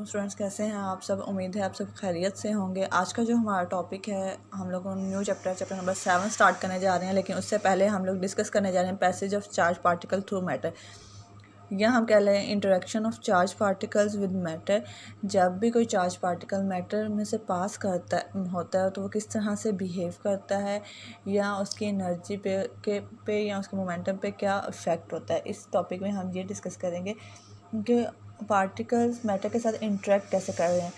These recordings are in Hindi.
वालेकुम स्टूडेंट्स, कैसे हैं आप सब। उम्मीद है आप सब खैरियत से होंगे। आज का जो हमारा टॉपिक है, हम लोग न्यू चैप्टर नंबर 7 स्टार्ट करने जा रहे हैं। लेकिन उससे पहले हम लोग डिस्कस करने जा रहे हैं passage of charge particle through matter, या हम कह रहे हैं interaction of charge particles with matter. जब भी कोई चार्ज पार्टिकल मैटर में से पास होता है तो वो किस तरह से बिहेव करता है, या उसकी एनर्जी पे या उसके मोमेंटम पे क्या इफ़ेक्ट होता है। इस टॉपिक में हम ये डिस्कस करेंगे कि पार्टिकल्स मैटर के साथ इंटरेक्ट कैसे कर रहे हैं।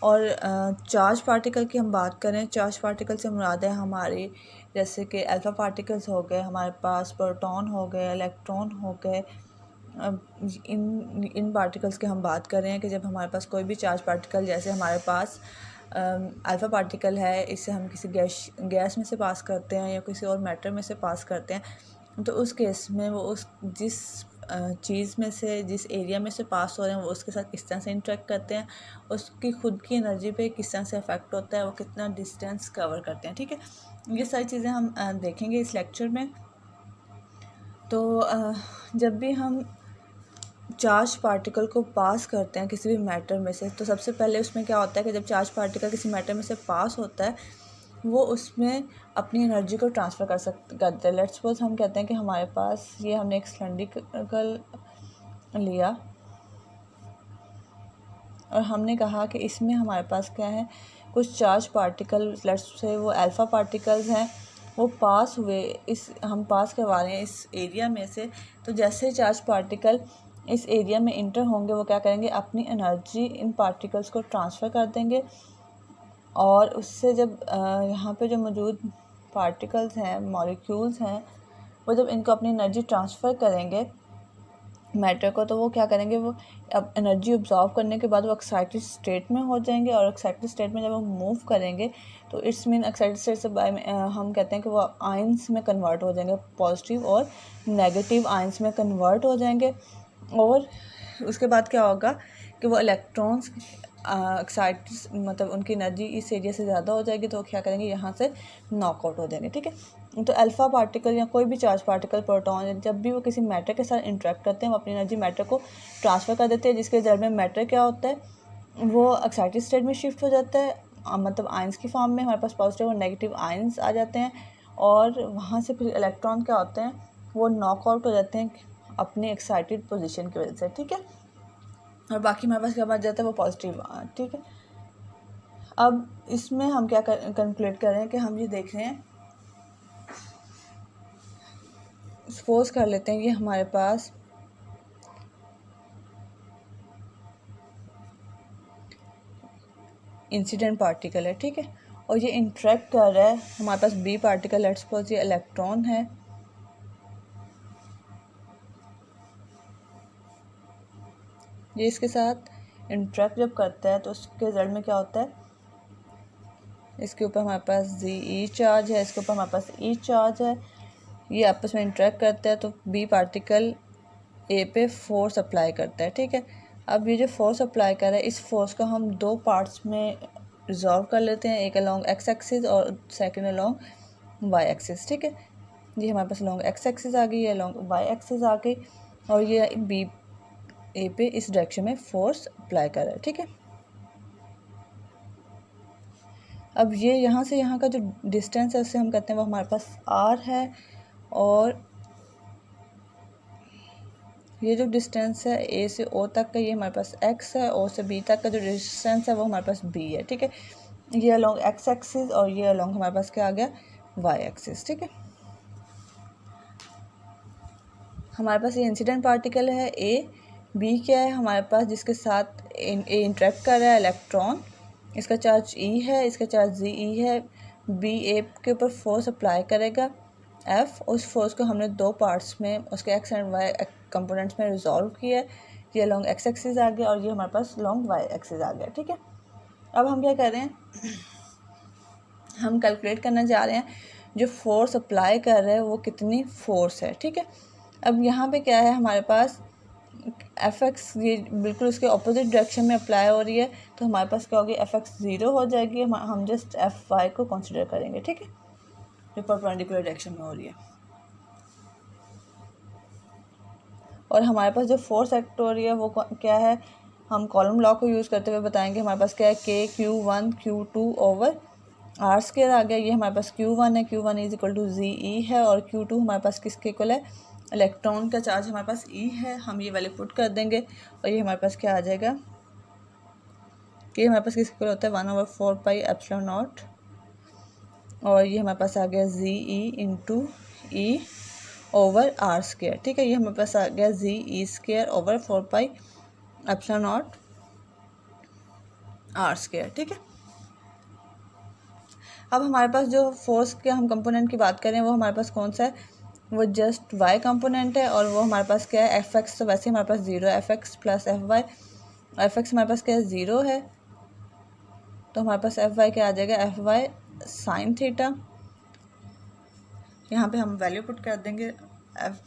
और चार्ज पार्टिकल की हम बात करें, चार्ज पार्टिकल से मुराद है हमारी, जैसे कि अल्फ़ा पार्टिकल्स हो गए हमारे पास, प्रोटॉन हो गए, इलेक्ट्रॉन हो गए। इन पार्टिकल्स की हम बात कर रहे हैं कि जब हमारे पास कोई भी चार्ज पार्टिकल, जैसे हमारे पास अल्फ़ा पार्टिकल है, इससे हम किसी गैस में से पास करते हैं या किसी और मैटर में से पास करते हैं, तो उस केस में वो उस जिस चीज़ में से, जिस एरिया में से पास हो रहे हैं, वो उसके साथ किस तरह से इंटरेक्ट करते हैं, उसकी खुद की एनर्जी पे किस तरह से अफेक्ट होता है, वो कितना डिस्टेंस कवर करते हैं। ठीक है, ये सारी चीज़ें हम देखेंगे इस लेक्चर में। तो जब भी हम चार्ज पार्टिकल को पास करते हैं किसी भी मैटर में से, तो सबसे पहले उसमें क्या होता है कि जब चार्ज पार्टिकल किसी मैटर में से पास होता है, वो उसमें अपनी एनर्जी को ट्रांसफ़र करते हैं। लेट्स सपोज हम कहते हैं कि हमारे पास ये हमने एक सिलेंडरिकल लिया और हमने कहा कि इसमें हमारे पास क्या है, कुछ चार्ज पार्टिकल, लेट्स से वो अल्फ़ा पार्टिकल्स हैं, वो पास हुए, इस हम पास करवा रहे हैं इस एरिया में से। तो जैसे चार्ज पार्टिकल इस एरिया में इंटर होंगे, वो क्या करेंगे, अपनी एनर्जी इन पार्टिकल्स को ट्रांसफ़र कर देंगे। और उससे जब यहाँ पे जो मौजूद पार्टिकल्स हैं, मॉलिक्यूल्स हैं, वो जब इनको अपनी एनर्जी ट्रांसफ़र करेंगे मैटर को, तो वो क्या करेंगे, वो अब एनर्जी ऑब्जॉर्व करने के बाद वो एक्साइटेड स्टेट में हो जाएंगे। और एक्साइटेड स्टेट में जब वो मूव करेंगे, तो इट्स मीन एक्साइटेड स्टेट से हम कहते हैं कि वो आयंस में कन्वर्ट हो जाएंगे, पॉजिटिव और नेगेटिव आयंस में कन्वर्ट हो जाएंगे। और उसके बाद क्या होगा कि वो इलेक्ट्रॉन्स एक्साइटेड, मतलब उनकी एनर्जी इस एरिया से ज़्यादा हो जाएगी, तो वो क्या करेंगे, यहाँ से नॉकआउट हो जाएंगे। ठीक है, तो अल्फ़ा पार्टिकल या कोई भी चार्ज पार्टिकल, प्रोटॉन, जब भी वो किसी मैटर के साथ इंटरेक्ट करते हैं, वो अपनी एनर्जी मैटर को ट्रांसफ़र कर देते हैं, जिसके रिजल्ट में मैटर क्या होता है, वो एक्साइटेड स्टेट में शिफ्ट हो जाता है। मतलब आयंस की फॉर्म में हमारे पास पॉजिटिव और नेगेटिव आयंस आ जाते हैं। और वहाँ से फिर इलेक्ट्रॉन क्या होते हैं, वो नॉकआउट हो जाते हैं अपनी एक्साइटेड पोजीशन की वजह से। ठीक है, और बाकी हमारे पास क्या बच जाता है, वो पॉजिटिव। ठीक है, अब इसमें हम क्या कंक्लूड कर रहे हैं कि हम ये देख रहे हैं, सपोज कर लेते हैं कि हमारे पास इंसिडेंट पार्टिकल है। ठीक है, और ये इंटरेक्ट कर रहा है, हमारे पास बी पार्टिकल, लेट्स सपोज ये इलेक्ट्रॉन है, ये इसके साथ इंटरेक्ट जब करता है, तो उसके रिजल्ट में क्या होता है, इसके ऊपर हमारे पास जी चार्ज है, इसके ऊपर हमारे पास ई चार्ज है, ये आपस में इंटरेक्ट करता है, तो बी पार्टिकल ए पे फोर्स अप्लाई करता है। ठीक है, अब ये जो फोर्स अप्लाई कर रहा है, इस फोर्स को हम दो पार्ट्स में रिजॉल्व कर लेते हैं, एक अलॉन्ग एक्स एक्सिस और सेकंड अलॉन्ग वाई एक्सिस। ठीक है, ये हमारे पास अलॉन्ग एक्स एक्सिस आ गई, ये अलॉन्ग वाई एक्सिस आ गई, और ये बी ए पे इस डायरेक्शन में फोर्स अप्लाई कर रहा है। ठीक है, अब ये यहाँ से यहाँ का जो डिस्टेंस है, उससे हम कहते हैं वो हमारे पास आर है, और ये जो डिस्टेंस है ए से ओ तक का, ये हमारे पास एक्स है, ओ से बी तक का जो डिस्टेंस है वो हमारे पास बी है। ठीक है, ये अलॉन्ग एक्स एक्सिस और ये अलॉन्ग हमारे पास क्या आ गया, वाई एक्सिस। ठीक है, हमारे पास ये इंसिडेंट पार्टिकल है ए, बी क्या है हमारे पास, जिसके साथ ए इंटरेक्ट कर रहा है इलेक्ट्रॉन, इसका चार्ज ई है, इसका चार्ज जी ई है। बी ए के ऊपर फोर्स अप्लाई करेगा एफ, उस फोर्स को हमने दो पार्ट्स में, उसके एक्स एंड वाई कंपोनेंट्स में रिजॉल्व किया है। ये लॉन्ग एक्स एक्सिस आ गया और ये हमारे पास लॉन्ग वाई एक्सिस आ गया। ठीक है, अब हम क्या कर रहे हैं, हम कैलकुलेट करना चाह रहे हैं जो फोर्स अप्लाई कर रहे हैं वो कितनी फोर्स है। ठीक है, अब यहाँ पे क्या है, हमारे पास एफ एक्स ये बिल्कुल उसके ऑपोजिट डायरेक्शन में अप्लाई हो रही है, तो हमारे पास क्या होगी, एफ एक्स ज़ीरो हो जाएगी, हम जस्ट एफ वाई को कंसिडर करेंगे। ठीक है, जो परपेंडिकुलर डायरेक्शन में हो रही है। और हमारे पास जो फोर्स एक्ट हो रही है वो क्या है, हम कॉलम लॉ को यूज़ करते हुए बताएंगे। हमारे पास क्या है, के Q1 Q2 over R square आ गया। ये हमारे पास Q1 है, Q1 is equal to ZE है, और Q2 हमारे पास किसके इक्वल है, इलेक्ट्रॉन का चार्ज हमारे पास E है। हम ये वैल्यू पुट कर देंगे और ये हमारे पास क्या आ जाएगा कि हमारे पास किसके इक्वल होता है 1/4 पाई एप्सिलॉन नॉट, और ये हमारे पास आ गया ZE into E over R square. ठीक है, ये हमारे पास आ गया ZE square over 4 pi epsilon not R square. ठीक है, अब हमारे पास जो फोर्स के हम कंपोनेंट की बात करें वो हमारे पास कौन सा है, वो जस्ट वाई कंपोनेंट है, और वो हमारे पास क्या है, एफ एक्स। तो वैसे हमारे पास 0 है, F X plus F Y. F X हमारे पास क्या है, 0 है, तो हमारे पास एफ वाई क्या आ जाएगा, एफ वाई साइन थीटा। यहाँ पे हम वैल्यू पुट कर देंगे एफ,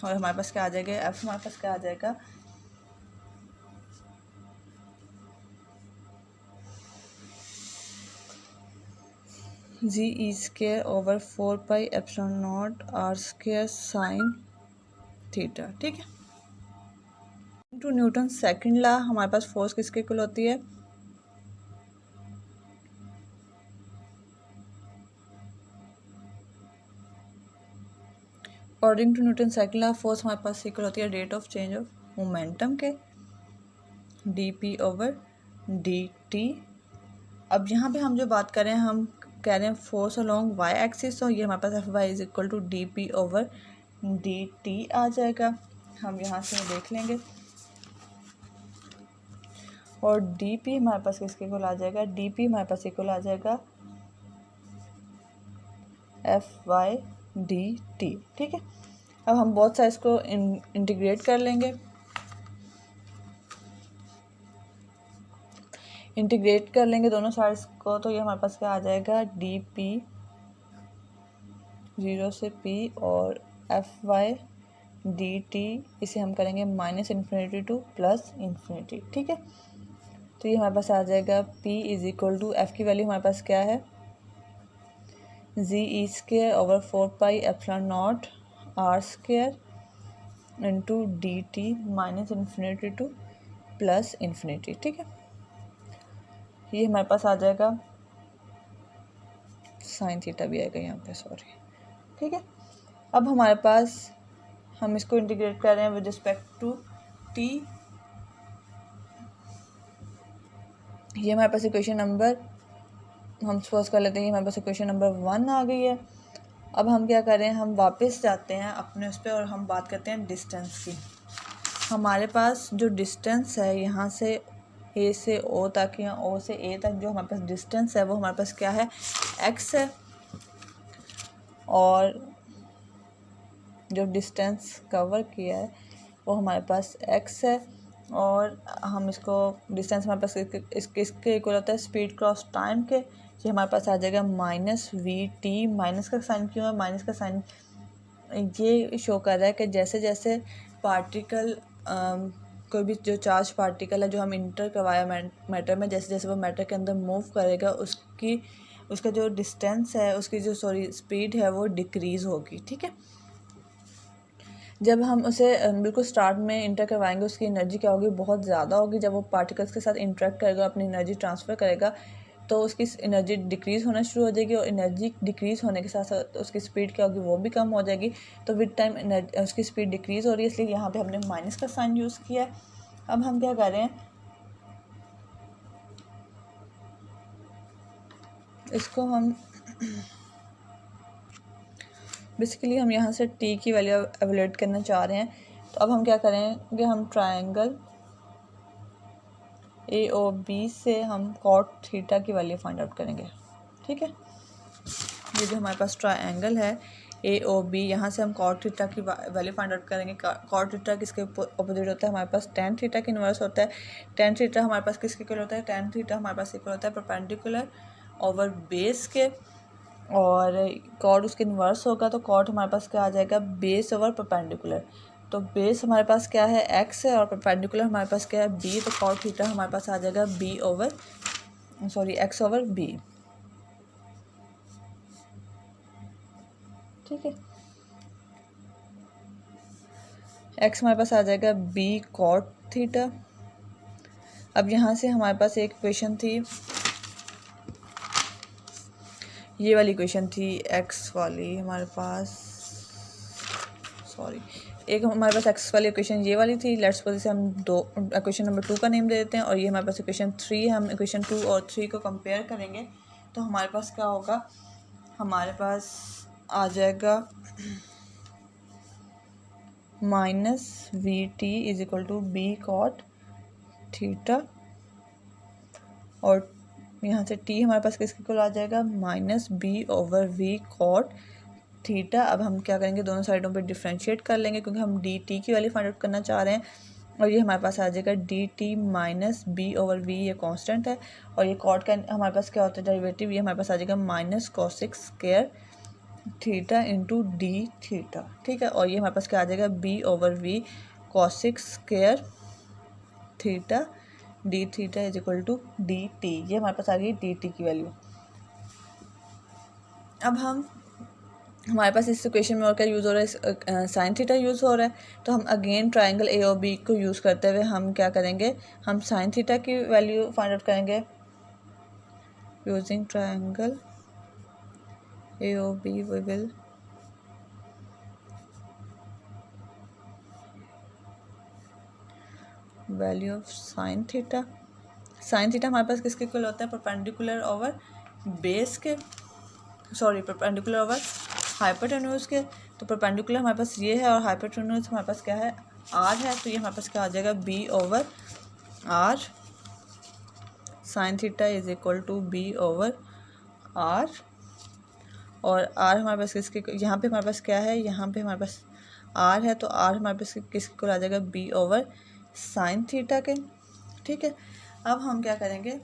और हमारे पास क्या आ जाएगा, एफ हमारे पास क्या आ जाएगा, ZE square over 4 pi epsilon not R square sine theta. ठीक है, टू न्यूटन सेकंड लॉ हमारे पास फोर्स किसके इक्वल होती है, according to Newton second law force हमारे पास इक्वल होती है rate of change of momentum के dp ओवर dt। अब यहाँ पे हम जो बात करें, हम कह रहे हैं फोर्स अलोंग y एक्सिस, तो ये हमारे पास F Y is equal to dp over dt आ जाएगा। हम यहाँ से देख लेंगे, और dp हमारे पास किसके इक्वल आ जाएगा, dp हमारे पास इक्वल आ जाएगा एफ वाई डी टी। ठीक है, अब हम बहुत साइज को इंटीग्रेट कर लेंगे। इंटीग्रेट कर लेंगे दोनों साइड्स को, तो ये हमारे पास क्या आ जाएगा, डी पी 0 से p और एफ वाई डी टी, इसे हम करेंगे minus infinity to plus infinity. ठीक है, तो ये हमारे पास आ जाएगा p is equal to F की वैल्यू हमारे पास क्या है, ZE square over 4 pi epsilon not R square into D T minus infinity to plus infinity. ठीक है, ये हमारे पास आ जाएगा, साइन थीटा भी आएगा यहाँ पे, सॉरी। ठीक है, अब हमारे पास हम इसको इंटीग्रेट कर रहे हैं विद रिस्पेक्ट टू t। ये हमारे पास इक्वेशन नंबर, हम सपोज कर लेते हैं हमारे पास इक्वेशन नंबर 1 आ गई है। अब हम क्या करें, हम वापस जाते हैं अपने उस पर और हम बात करते हैं डिस्टेंस की। हमारे पास जो डिस्टेंस है यहाँ से ए से ओ तक या ओ से ए तक, जो हमारे पास डिस्टेंस है वो हमारे पास क्या है, x है, और जो डिस्टेंस कवर किया है वो हमारे पास x है, और हम इसको डिस्टेंस हमारे पास इसके इक्वल होता है स्पीड क्रॉस टाइम के। ये हमारे पास आ जाएगा माइनस वी टी। माइनस का साइन क्यों है, माइनस का साइन ये शो कर रहा है कि जैसे जैसे पार्टिकल कोई भी जो चार्ज पार्टिकल है जो हम इंटर करवाया मैटर में, जैसे जैसे वो मैटर के अंदर मूव करेगा उसका जो डिस्टेंस है, उसकी जो स्पीड है वो डिक्रीज़ होगी। ठीक है, जब हम उसे बिल्कुल स्टार्ट में इंटर करवाएंगे उसकी एनर्जी क्या होगी, बहुत ज़्यादा होगी। जब वो पार्टिकल्स के साथ इंटरेक्ट करेगा, अपनी एनर्जी ट्रांसफ़र करेगा, तो उसकी एनर्जी डिक्रीज़ होना शुरू हो जाएगी, और एनर्जी डिक्रीज़ होने के साथ साथ उसकी स्पीड क्या होगी, वो भी कम हो जाएगी। तो विद टाइम उसकी स्पीड डिक्रीज़ हो रही है, इसलिए यहाँ पे हमने माइनस का साइन यूज़ किया है। अब हम क्या कर रहे हैं, इसको हम बेसिकली हम यहाँ से t की वैल्यू एवेल्यूएट करना चाह रहे हैं। तो अब हम क्या करेंगे, हम ट्रायंगल ए ओ बी से हम कॉट थीटा की वैल्यू फाइंड आउट करेंगे। ठीक है, ये जो हमारे पास ट्रायंगल है ए ओ बी, यहाँ से हम कॉट थीटा की वैल्यू फाइंड आउट करेंगे। कॉट थीटा किसके अपोजिट होता है, हमारे पास टेन थीटा के इन्वर्स होता है। टेन थीटा हमारे पास किसके इक्वल होता है, टेन थीटा हमारे पास इक्वल होता है परपेंडिकुलर ओवर बेस के, और कॉट उसके इन्वर्स होगा, तो कॉट हमारे पास क्या आ जाएगा, बेस ओवर परपेंडिकुलर। तो बेस हमारे पास क्या है, x है, और परपेंडिकुलर हमारे पास क्या है, b। तो कॉट थीटा हमारे पास आ जाएगा x ओवर b। ठीक है, x हमारे पास आ जाएगा b कॉट थीटा अब यहाँ से हमारे पास एक इक्वेशन थी, ये वाली इक्वेशन थी एक्स वाली हमारे पास, सॉरी, एक हमारे पास एक्स वाली इक्वेशन ये वाली थी। लेट्स सपोज इसे हम दो इक्वेशन नंबर 2 का नेम दे देते हैं, और ये हमारे पास इक्वेशन 3। हम इक्वेशन 2 और 3 को कंपेयर करेंगे तो हमारे पास क्या होगा, हमारे पास आ जाएगा minus V T is equal to B cot theta, और यहाँ से टी हमारे पास किसके इक्वल आ जाएगा, minus B over V cot theta. अब हम क्या करेंगे, दोनों साइडों पे डिफ्रेंशिएट कर लेंगे क्योंकि हम डी टी की वैल्यू फाइंड आउट करना चाह रहे हैं, और ये हमारे पास आ जाएगा D T minus B over V, ये कांस्टेंट है, और ये कॉट का हमारे पास क्या होता है डेरिवेटिव, ये हमारे पास आ जाएगा minus cosec square theta into D theta, ठीक है। और ये हमारे पास क्या आ जाएगा, B over V cosec square theta D theta is equal to D T, ये हमारे पास आ गई डी टी की वैल्यू। अब हमारे पास इस इक्वेशन में और क्या यूज़ हो रहा है, साइन थीटा यूज़ हो रहा है, तो हम अगेन ट्राइंगल ए और बी को यूज़ करते हुए हम क्या करेंगे, हम साइन थीटा की वैल्यू फाइंड आउट करेंगे यूजिंग ट्राइंगल ए और B. We will value of sine theta. Sine theta हमारे पास किसके इक्वल होता है, परपेंडिकुलर ओवर बेस के, सॉरी परपेंडिकुलर ओवर हाइपोटेन्यूज के। तो परपेंडिकुलर हमारे पास ये है और हाइपोटेन्यूज हमारे पास क्या है, आर है, तो ये हमारे पास क्या आ जाएगा, B over R sine theta is equal to B over R, और आर हमारे पास किसके, यहाँ पे हमारे पास क्या है, यहाँ पे हमारे पास आर है, तो आर हमारे पास किसके इक्वल आ जाएगा, बी ओवर साइन थीटा के, ठीक है। अब हम क्या करेंगे,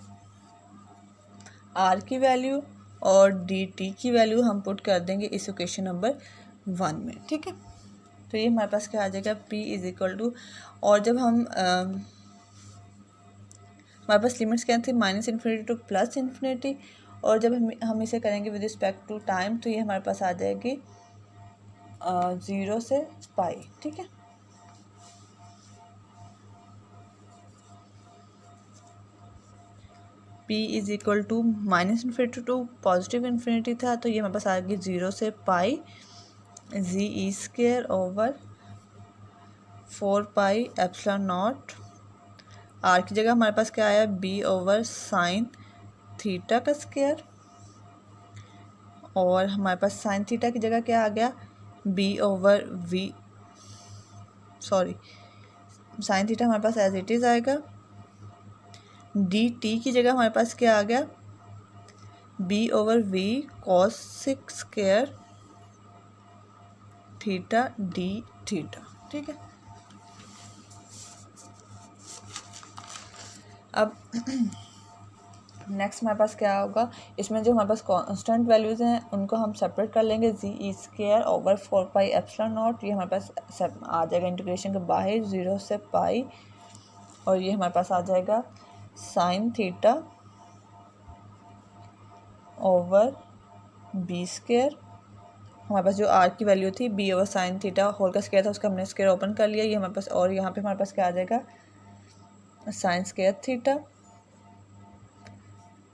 आर की वैल्यू और डी टी की वैल्यू हम पुट कर देंगे इस इक्वेशन नंबर 1 में, ठीक है। तो ये हमारे पास क्या आ जाएगा, P इज इक्वल टू, और जब हमारे पास लिमिट्स क्या थी, minus infinity to plus infinity, और जब हम इसे करेंगे विद रिस्पेक्ट टू टाइम तो ये हमारे पास आ जाएगी 0 से पाई, ठीक है। P is equal to minus infinity to positive infinity था, तो ये हमारे पास आ गई 0 से pi G E square over 4 pi epsilon not, R की जगह हमारे पास क्या आया, बी ओवर साइन थीटा का स्क्वायर, और हमारे पास साइन थीटा की जगह क्या आ गया, B over V, sorry sine theta हमारे पास एज इट इज़ आएगा, डी टी की जगह हमारे पास क्या आ गया, B over V cosec square theta D theta, ठीक है। अब नेक्स्ट हमारे पास क्या होगा, इसमें जो हमारे पास कांस्टेंट वैल्यूज़ हैं उनको हम सेपरेट कर लेंगे, G E square over 4 pi epsilon naught, ये हमारे पास आ जाएगा इंटीग्रेशन के बाहर 0 से पाई, और ये हमारे पास आ जाएगा sine theta over B square, हमारे पास जो आर की वैल्यू थी B over sine theta whole का स्क्वायर था, उसका हमने स्क्वायर ओपन कर लिया, ये हमारे पास, और यहाँ पे हमारे पास क्या आ जाएगा, sine square theta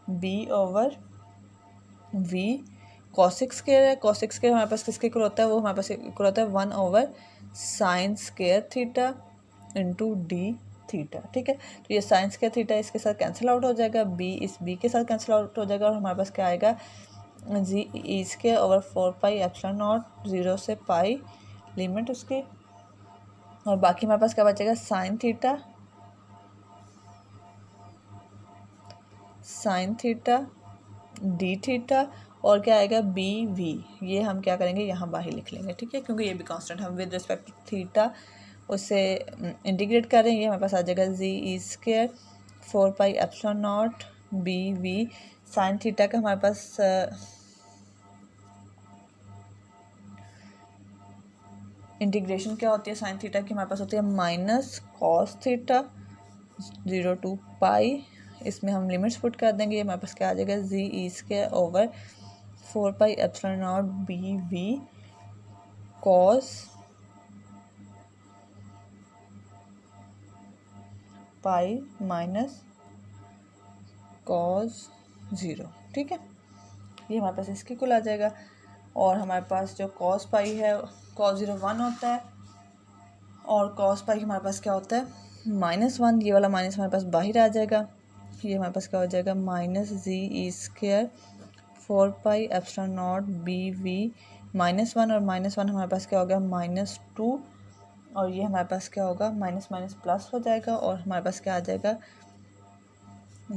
B over V cosec square है, कॉसिक स्क्वायर हमारे पास किसके इक्वल होता है, वो हमारे पास इक्वल होता है 1 over sign square theta into D theta, ठीक है। तो ये साइन स्क्वायर थीटा इसके साथ कैंसिल आउट हो जाएगा, बी इस बी के साथ कैंसिल आउट हो जाएगा, और हमारे पास क्या आएगा, G E square over 4 pi epsilon naught 0 से पाई लिमिट उसकी, और बाकी हमारे पास क्या बचेगा, साइन थीटा डी थीटा, और क्या आएगा, बी वी, ये हम क्या करेंगे, यहाँ बाहर लिख लेंगे, ठीक है, क्योंकि ये भी कांस्टेंट हम विद रिस्पेक्ट टू थीटा उससे इंटीग्रेट कर रहे हैं, ये हमारे पास आ जाएगा G E square 4 pi epsilon naught B V sine theta का हमारे पास इंटीग्रेशन क्या होती है साइन थीटा की, हमारे पास होती है माइनस कॉस थीटा 0 टू पाई, इसमें हम लिमिट्स पुट कर देंगे, ये हमारे पास क्या आ जाएगा, G E square over 4 pi epsilon naught B V cos pi minus cos 0, ठीक है। ये हमारे पास इसकी कुल आ जाएगा। और हमारे पास जो cos पाई है, cos 0 1 होता है और cos पाई हमारे पास क्या होता है -1। ये वाला माइनस हमारे पास बाहर आ जाएगा। ये हमारे पास क्या हो जाएगा -g² 4πε0 bv -1 और -1 हमारे पास क्या हो गया -2 और ये हमारे पास क्या होगा माइनस माइनस प्लस हो जाएगा और हमारे पास क्या आ जाएगा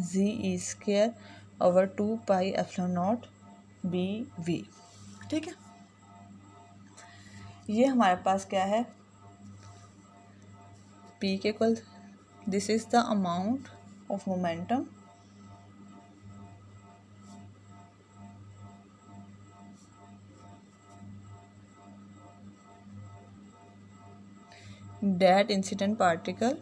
g² 2πε0 bv, ठीक है। ये हमारे पास क्या है p के equal, this is the amount of momentum that incident particle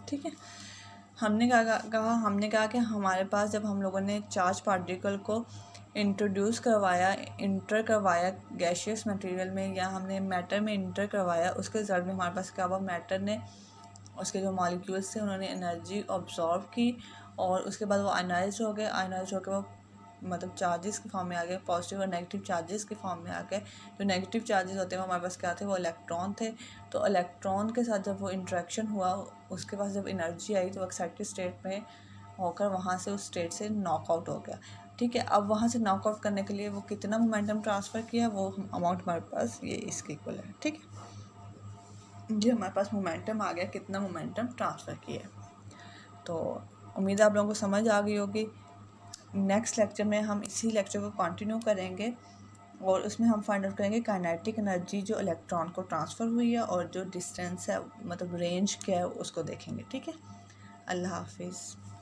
ठीक है। हमने कहा कि हमारे पास जब हम लोगों ने चार्ज पार्टिकल को इंटर करवाया गैशियस मटेरियल में या हमने मैटर में इंटर करवाया, उसके रिजल्ट में हमारे पास क्या हुआ, मैटर ने उसके जो मॉलिक्यूल्स थे उन्होंने एनर्जी ऑब्जॉर्व की और उसके बाद वो आयनाइज हो गए वो मतलब चार्जेस के फॉर्म में आ गए, पॉजिटिव और नेगेटिव चार्जेस के फॉर्म में आ गए। जो नेगेटिव चार्जेस होते हैं वो हमारे पास क्या थे, वो इलेक्ट्रॉन थे। तो इलेक्ट्रॉन के साथ जब वो इंट्रैक्शन हुआ, उसके पास जब एनर्जी आई तो वो एक्साइटेड स्टेट में होकर वहाँ से उस स्टेट से नॉकआउट हो गया, ठीक है। अब वहाँ से नॉकआउट करने के लिए वो कितना मोमेंटम ट्रांसफ़र किया, वो अमाउंट हमारे पास ये इसके इक्वल है, ठीक है। ये हमारे पास मोमेंटम आ गया, कितना मोमेंटम ट्रांसफ़र किया। तो उम्मीद है आप लोगों को समझ आ गई होगी। नेक्स्ट लेक्चर में हम इसी लेक्चर को कंटिन्यू करेंगे और उसमें हम फाइंड आउट करेंगे काइनेटिक एनर्जी जो इलेक्ट्रॉन को ट्रांसफ़र हुई है और जो डिस्टेंस है मतलब रेंज क्या है उसको देखेंगे, ठीक है। अल्लाह हाफिज़।